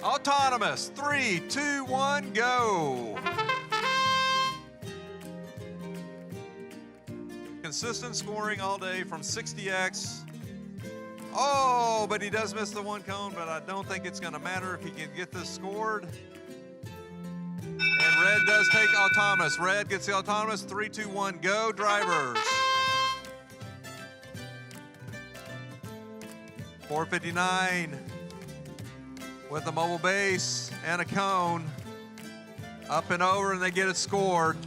Autonomous, 3, 2, 1, go. Consistent scoring all day from 60X. Oh, but he does miss the one cone, but I don't think it's gonna matter if he can get this scored. And Red does take Autonomous. Red gets the Autonomous, 3, 2, 1, go, drivers. 459 with a mobile base and a cone. Up and over, and they get it scored.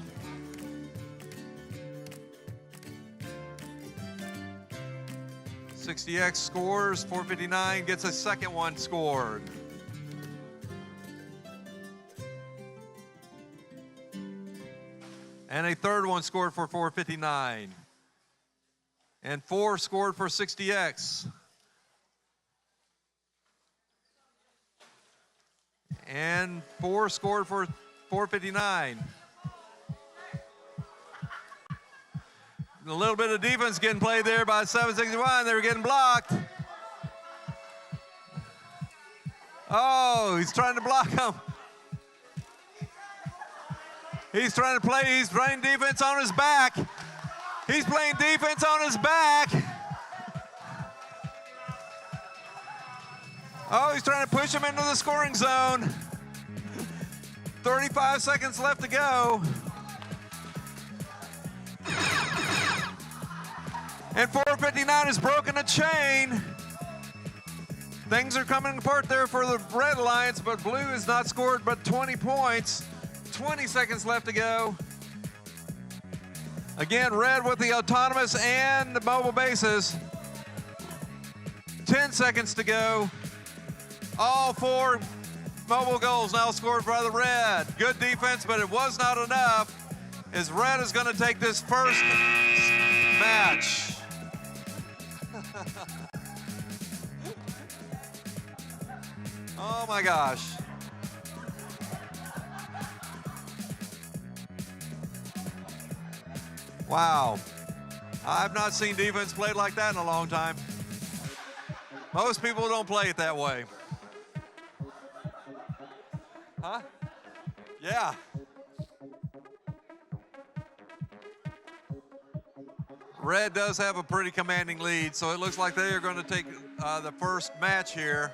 $60X scores, 459 gets a second one scored. And a third one scored for 459. And 4 scored for 60X. And 4 scored for 459. A little bit of defense getting played there by 761. They were getting blocked. Oh, he's trying to block him. He's trying to play, he's playing defense on his back. He's playing defense on his back. Oh, he's trying to push him into the scoring zone. 35 seconds left to go. And 459 has broken a chain. Things are coming apart there for the Red Alliance, but Blue has not scored but 20 points. 20 seconds left to go. Again, Red with the Autonomous and the mobile bases. 10 seconds to go. All 4 mobile goals now scored by the Red. Good defense, but it was not enough, as Red is going to take this first match. Oh my gosh. Wow. I've not seen defense played like that in a long time. Most people don't play it that way. Huh? Yeah. Red does have a pretty commanding lead, so it looks like they are going to take the first match here.